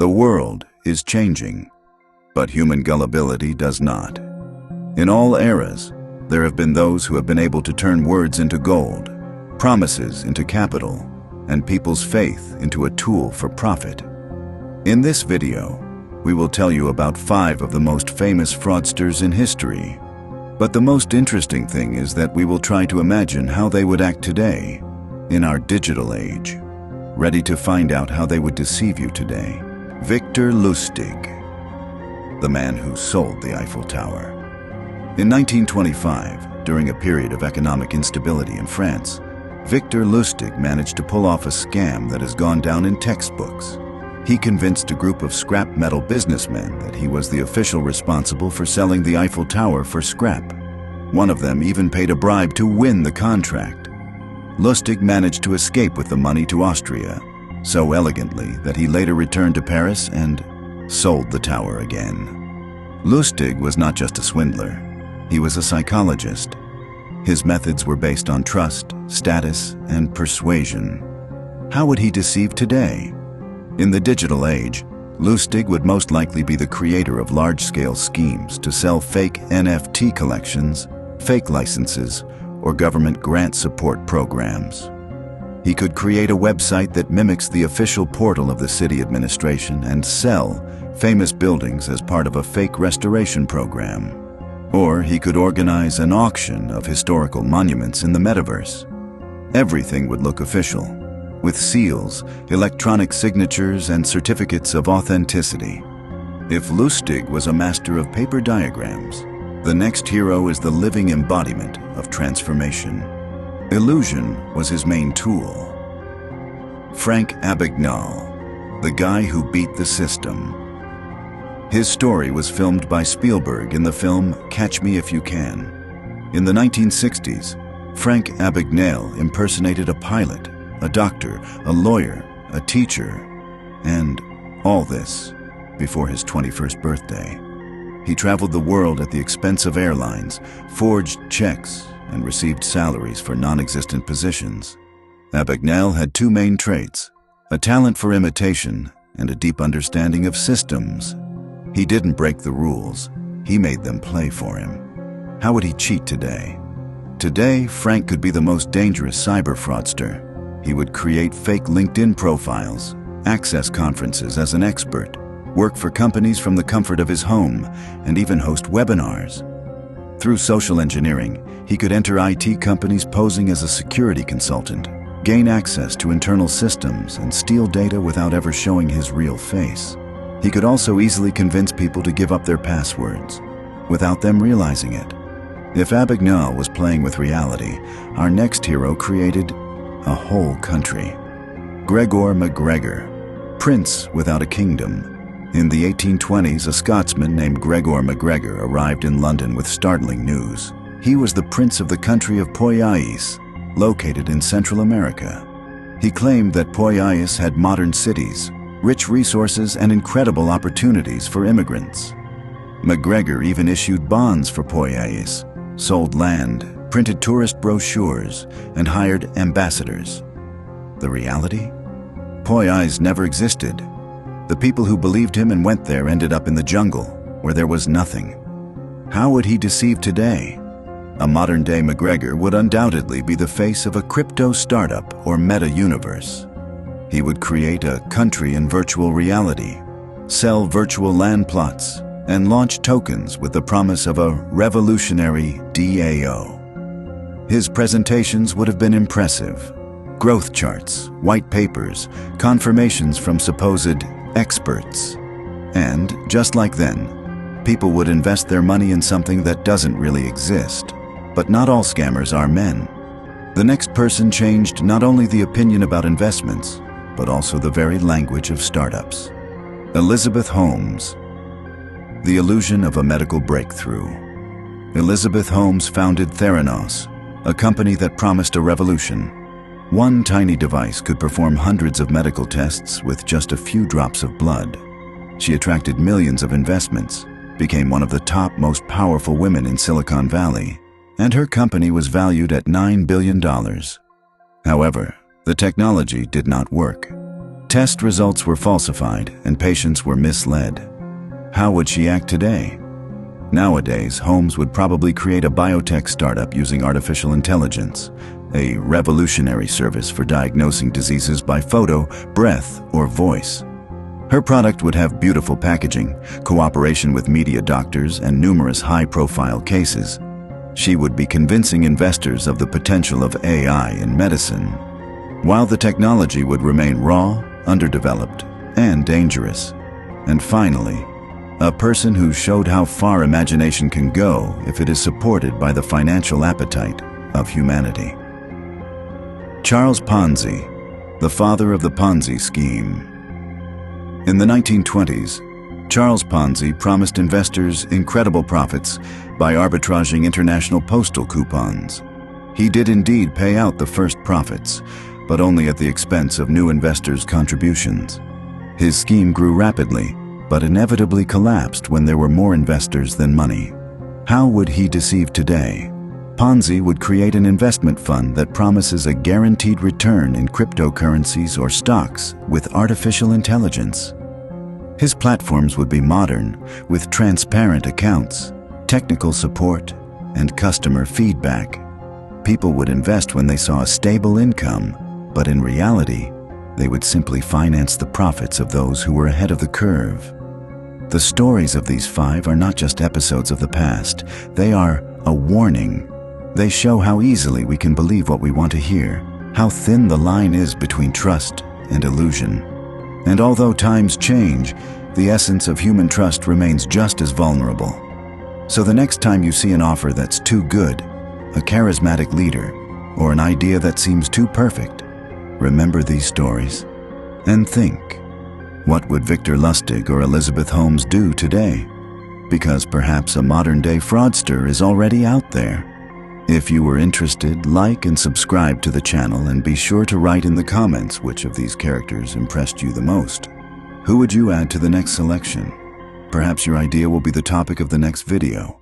The world is changing, but human gullibility does not. In all eras, there have been those who have been able to turn words into gold, promises into capital, and people's faith into a tool for profit. In this video, we will tell you about 5 of the most famous fraudsters in history. But the most interesting thing is that we will try to imagine how they would act today, in our digital age. Ready to find out how they would deceive you today? Victor Lustig, the man who sold the Eiffel Tower. In 1925, during a period of economic instability in France, Victor Lustig managed to pull off a scam that has gone down in textbooks. He convinced a group of scrap metal businessmen that he was the official responsible for selling the Eiffel Tower for scrap. One of them even paid a bribe to win the contract. Lustig managed to escape with the money to Austria, so elegantly that he later returned to Paris and sold the tower again. Lustig was not just a swindler, he was a psychologist. His methods were based on trust, status, and persuasion. How would he deceive today? In the digital age, Lustig would most likely be the creator of large-scale schemes to sell fake NFT collections, fake licenses, or government grant support programs. He could create a website that mimics the official portal of the city administration and sell famous buildings as part of a fake restoration program. Or he could organize an auction of historical monuments in the metaverse. Everything would look official, with seals, electronic signatures, and certificates of authenticity. If Lustig was a master of paper diagrams, the next hero is the living embodiment of transformation. Illusion was his main tool. Frank Abagnell, the guy who beat the system. His story was filmed by Spielberg in the film Catch Me If You Can. In the 1960s, Frank Abagnell impersonated a pilot, a doctor, a lawyer, a teacher, and all this before his 21st birthday. He traveled the world at the expense of airlines, forged checks, and received salaries for non-existent positions. Abagnell had 2 main traits: a talent for imitation and a deep understanding of systems. He didn't break the rules, he made them play for him. How would he cheat today? Today, Frank could be the most dangerous cyber fraudster. He would create fake LinkedIn profiles, access conferences as an expert, work for companies from the comfort of his home, and even host webinars. Through social engineering, he could enter IT companies posing as a security consultant, gain access to internal systems, and steal data without ever showing his real face. He could also easily convince people to give up their passwords, without them realizing it. If Abagnell was playing with reality, our next hero created a whole country. Gregor McGregor, prince without a kingdom. In the 1820s, a Scotsman named Gregor McGregor arrived in London with startling news. He was the prince of the country of Poyais, located in Central America. He claimed that Poyais had modern cities, rich resources, and incredible opportunities for immigrants. McGregor even issued bonds for Poyais, sold land, printed tourist brochures, and hired ambassadors. The reality? Poyais never existed. The people who believed him and went there ended up in the jungle, where there was nothing. How would he deceive today? A modern-day McGregor would undoubtedly be the face of a crypto startup or meta-universe. He would create a country in virtual reality, sell virtual land plots, and launch tokens with the promise of a revolutionary DAO. His presentations would have been impressive. Growth charts, white papers, confirmations from supposed experts. And, just like then, people would invest their money in something that doesn't really exist. But not all scammers are men. The next person changed not only the opinion about investments, but also the very language of startups. Elizabeth Holmes. The illusion of a medical breakthrough. Elizabeth Holmes founded Theranos, a company that promised a revolution. One tiny device could perform hundreds of medical tests with just a few drops of blood. She attracted millions of investments, became one of the top most powerful women in Silicon Valley, and her company was valued at $9 billion. However, the technology did not work. Test results were falsified and patients were misled. How would she act today? Nowadays, Holmes would probably create a biotech startup using artificial intelligence, a revolutionary service for diagnosing diseases by photo, breath, or voice. Her product would have beautiful packaging, cooperation with media doctors, and numerous high-profile cases. She would be convincing investors of the potential of AI in medicine, while the technology would remain raw, underdeveloped, and dangerous. And finally, a person who showed how far imagination can go if it is supported by the financial appetite of humanity. Charles Ponzi, the father of the Ponzi scheme. In the 1920s, Charles Ponzi promised investors incredible profits by arbitraging international postal coupons. He did indeed pay out the first profits, but only at the expense of new investors' contributions. His scheme grew rapidly, but inevitably collapsed when there were more investors than money. How would he deceive today? Ponzi would create an investment fund that promises a guaranteed return in cryptocurrencies or stocks with artificial intelligence. His platforms would be modern, with transparent accounts, technical support, and customer feedback. People would invest when they saw a stable income, but in reality, they would simply finance the profits of those who were ahead of the curve. The stories of these 5 are not just episodes of the past, they are a warning. They show how easily we can believe what we want to hear, how thin the line is between trust and illusion. And although times change, the essence of human trust remains just as vulnerable. So the next time you see an offer that's too good, a charismatic leader, or an idea that seems too perfect, remember these stories and think, what would Victor Lustig or Elizabeth Holmes do today? Because perhaps a modern-day fraudster is already out there. If you were interested, like and subscribe to the channel, and be sure to write in the comments which of these characters impressed you the most. Who would you add to the next selection? Perhaps your idea will be the topic of the next video.